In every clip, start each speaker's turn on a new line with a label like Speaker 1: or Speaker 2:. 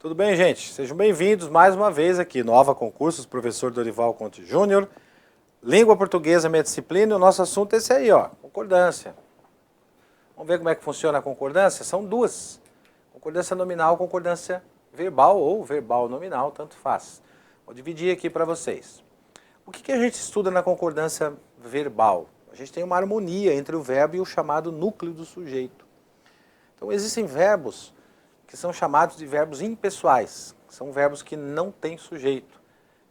Speaker 1: Tudo bem, gente? Sejam bem-vindos mais uma vez aqui no Nova Concursos, professor Dorival Conte Júnior. Língua portuguesa, minha disciplina, e o nosso assunto é esse aí, ó, concordância. Vamos ver como é que funciona a concordância? São duas. Concordância nominal, concordância verbal ou verbal nominal, tanto faz. Vou dividir aqui para vocês. O que a gente estuda na concordância verbal? A gente tem uma harmonia entre o verbo e o chamado núcleo do sujeito. Então existem verbos que são chamados de verbos impessoais, que são verbos que não têm sujeito.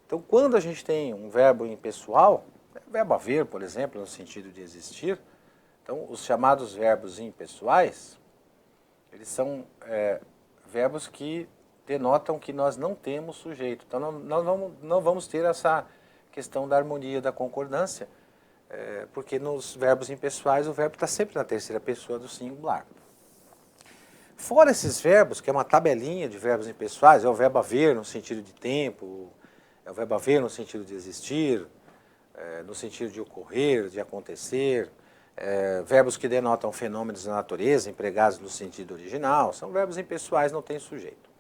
Speaker 1: Então quando a gente tem um verbo impessoal, verbo haver, por exemplo, no sentido de existir, então os chamados verbos impessoais, eles são verbos que denotam que nós não temos sujeito. Então nós não vamos ter essa questão da harmonia da concordância, porque nos verbos impessoais o verbo está sempre na terceira pessoa do singular. Fora esses verbos, que é uma tabelinha de verbos impessoais, é o verbo haver no sentido de tempo, é o verbo haver no sentido de existir, no sentido de ocorrer, de acontecer, verbos que denotam fenômenos da natureza, empregados no sentido original, são verbos impessoais, não tem sujeito.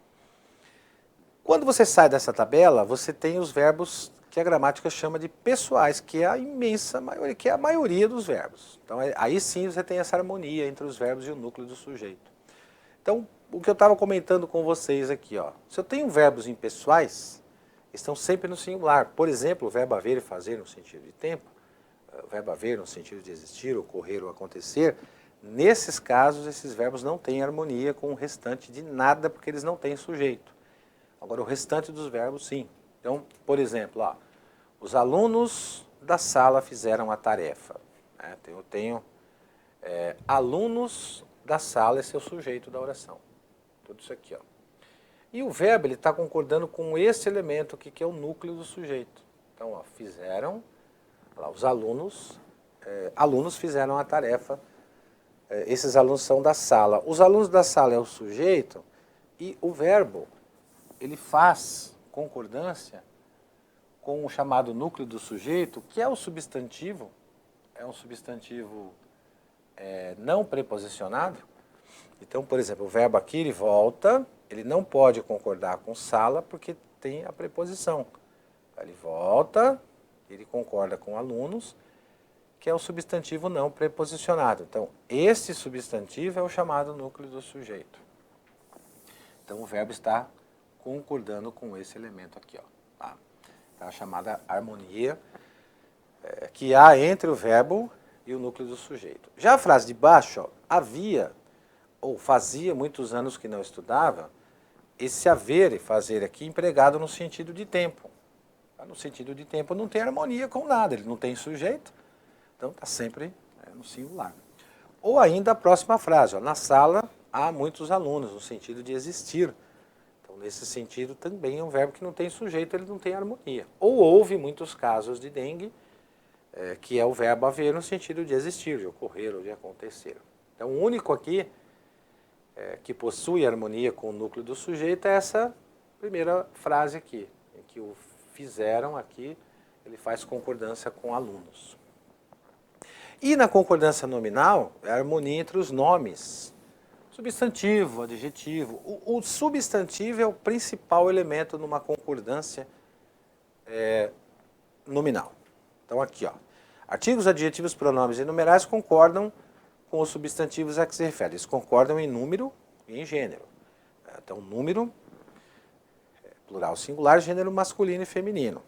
Speaker 1: Quando você sai dessa tabela, você tem os verbos que a gramática chama de pessoais, que é a imensa maioria, que é a maioria dos verbos. Então aí sim você tem essa harmonia entre os verbos e o núcleo do sujeito. Então, o que eu estava comentando com vocês aqui, ó, se eu tenho verbos impessoais, estão sempre no singular. Por exemplo, o verbo haver e fazer no sentido de tempo, o verbo haver no sentido de existir, ocorrer ou acontecer. Nesses casos, esses verbos não têm harmonia com o restante de nada, porque eles não têm sujeito. Agora, o restante dos verbos, sim. Então, por exemplo, ó, os alunos da sala fizeram a tarefa. Eu tenho alunos da sala, esse é o sujeito da oração. Tudo isso aqui, ó. E o verbo, ele está concordando com esse elemento aqui, que é o núcleo do sujeito. Então, ó, fizeram, lá, os alunos fizeram a tarefa, esses alunos são da sala. Os alunos da sala é o sujeito e o verbo, ele faz concordância com o chamado núcleo do sujeito, que é o substantivo, é um substantivo não preposicionado. Então, por exemplo, o verbo aqui, ele volta, ele não pode concordar com sala porque tem a preposição. Ele volta, ele concorda com alunos, que é o substantivo não preposicionado. Então, esse substantivo é o chamado núcleo do sujeito. Então, o verbo está concordando com esse elemento aqui, ó, tá? É a chamada harmonia que há entre o verbo e o núcleo do sujeito. Já a frase de baixo, ó, havia ou fazia muitos anos que não estudava, esse haver e fazer aqui empregado no sentido de tempo. No sentido de tempo não tem harmonia com nada, ele não tem sujeito, então está sempre no singular. Ou ainda a próxima frase, ó, na sala há muitos alunos, no sentido de existir. Então, nesse sentido, também é um verbo que não tem sujeito, ele não tem harmonia. Ou houve muitos casos de dengue, que é o verbo haver no sentido de existir, de ocorrer ou de acontecer. Então, o único aqui que possui harmonia com o núcleo do sujeito é essa primeira frase aqui, em que o fizeram aqui, ele faz concordância com alunos. E na concordância nominal, é a harmonia entre os nomes. Substantivo, adjetivo. O substantivo é o principal elemento numa concordância nominal. Então aqui, ó, artigos, adjetivos, pronomes e numerais concordam com os substantivos a que se refere. Eles concordam em número e em gênero. Então, número, plural singular, gênero masculino e feminino.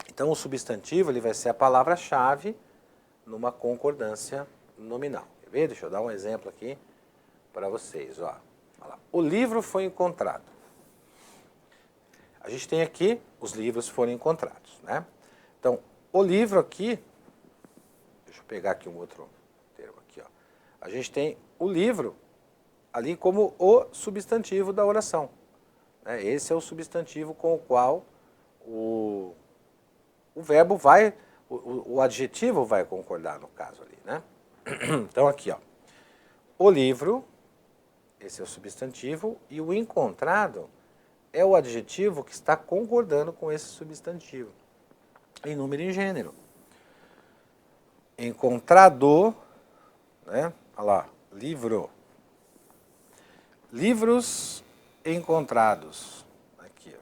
Speaker 1: Então, o substantivo ele vai ser a palavra-chave numa concordância nominal. Quer ver? Deixa eu dar um exemplo aqui para vocês. Ó. Olha lá. O livro foi encontrado. A gente tem aqui, os livros foram encontrados, né? Então, o livro aqui, deixa eu pegar aqui um outro termo aqui, ó. A gente tem o livro ali como o substantivo da oração. Esse é o substantivo com o qual o verbo vai, o adjetivo vai concordar no caso ali, né? Então aqui, ó, o livro, esse é o substantivo, e o encontrado é o adjetivo que está concordando com esse substantivo, em número e em gênero. Encontrado, né? Olha lá, livro. Livros encontrados. Aqui, ó.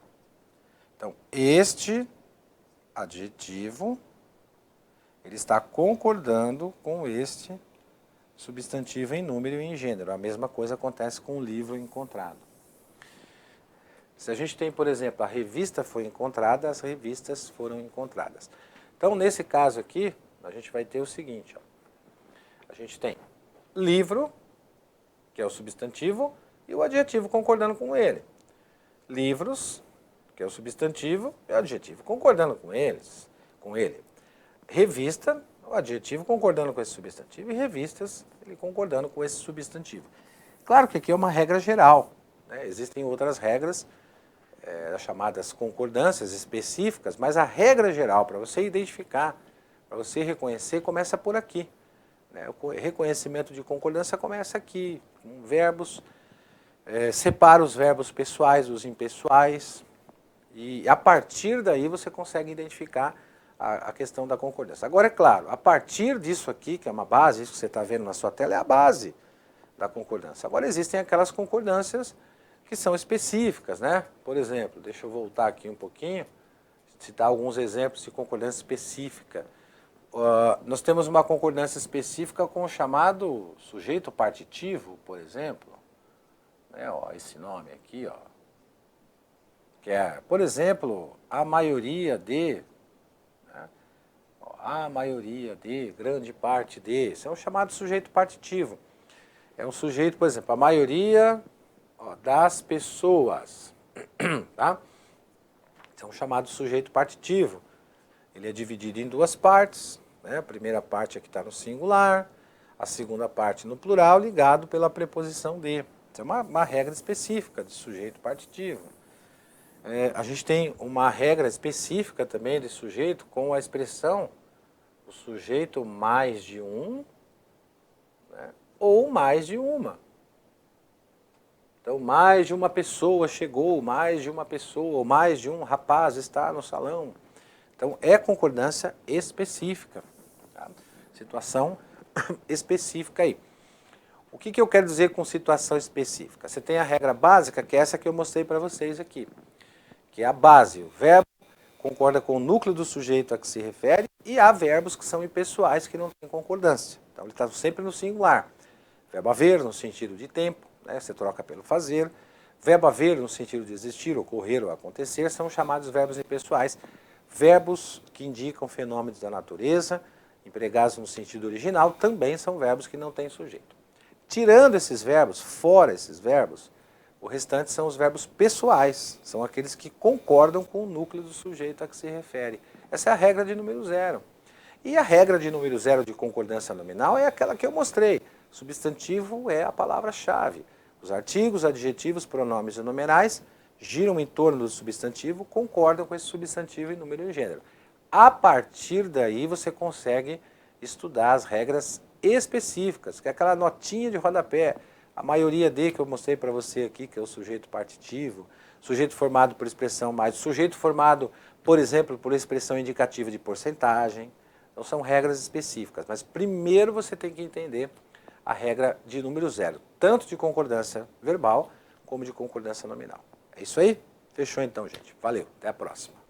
Speaker 1: Então, este adjetivo, ele está concordando com este substantivo em número e em gênero. A mesma coisa acontece com o livro encontrado. Se a gente tem, por exemplo, a revista foi encontrada, as revistas foram encontradas. Então, nesse caso aqui, a gente vai ter o seguinte, ó. A gente tem livro, que é o substantivo, e o adjetivo concordando com ele. Livros, que é o substantivo, e o adjetivo concordando com ele. Revista, o adjetivo concordando com esse substantivo, e revistas, ele concordando com esse substantivo. Claro que aqui é uma regra geral, né? Existem outras regras, chamadas concordâncias específicas, mas a regra geral, para você identificar, para você reconhecer, começa por aqui. Né? O reconhecimento de concordância começa aqui, com verbos, separa os verbos pessoais dos impessoais, e a partir daí você consegue identificar a questão da concordância. Agora, é claro, a partir disso aqui, que é uma base, isso que você está vendo na sua tela, é a base da concordância. Agora, existem aquelas concordâncias que são específicas, né? Por exemplo, deixa eu voltar aqui um pouquinho, citar alguns exemplos de concordância específica. Nós temos uma concordância específica com o chamado sujeito partitivo, por exemplo. Esse nome aqui, ó, que é, por exemplo, a maioria de, né? A maioria de, grande parte de, esse é o chamado sujeito partitivo. É um sujeito, por exemplo, a maioria das pessoas, tá? Esse é um chamado sujeito partitivo. Ele é dividido em duas partes, né? A primeira parte aqui está no singular, a segunda parte no plural, ligado pela preposição de. Isso é uma regra específica de sujeito partitivo. A gente tem uma regra específica também de sujeito com a expressão o sujeito mais de um, né? Ou mais de uma. Então, mais de uma pessoa chegou, mais de uma pessoa, ou mais de um rapaz está no salão. Então, é concordância específica. Tá? Situação específica aí. O que eu quero dizer com situação específica? Você tem a regra básica, que é essa que eu mostrei para vocês aqui. Que é a base. O verbo concorda com o núcleo do sujeito a que se refere, e há verbos que são impessoais, que não têm concordância. Então, ele está sempre no singular. Verbo haver, no sentido de tempo, né? Você troca pelo fazer. Verbo haver, no sentido de existir, ocorrer ou acontecer, são chamados verbos impessoais. Verbos que indicam fenômenos da natureza, empregados no sentido original, também são verbos que não têm sujeito. Tirando esses verbos, fora esses verbos, o restante são os verbos pessoais, são aqueles que concordam com o núcleo do sujeito a que se refere. Essa é a regra de número 0. E a regra de número 0 de concordância nominal é aquela que eu mostrei. Substantivo é a palavra-chave. Os artigos, adjetivos, pronomes e numerais giram em torno do substantivo, concordam com esse substantivo em número e gênero. A partir daí você consegue estudar as regras específicas, que é aquela notinha de rodapé. A maioria de que eu mostrei para você aqui, que é o sujeito partitivo, sujeito formado por expressão mais, sujeito formado, por exemplo, por expressão indicativa de porcentagem. Então são regras específicas, mas primeiro você tem que entender a regra de número 0, tanto de concordância verbal como de concordância nominal. É isso aí? Fechou então, gente. Valeu, até a próxima.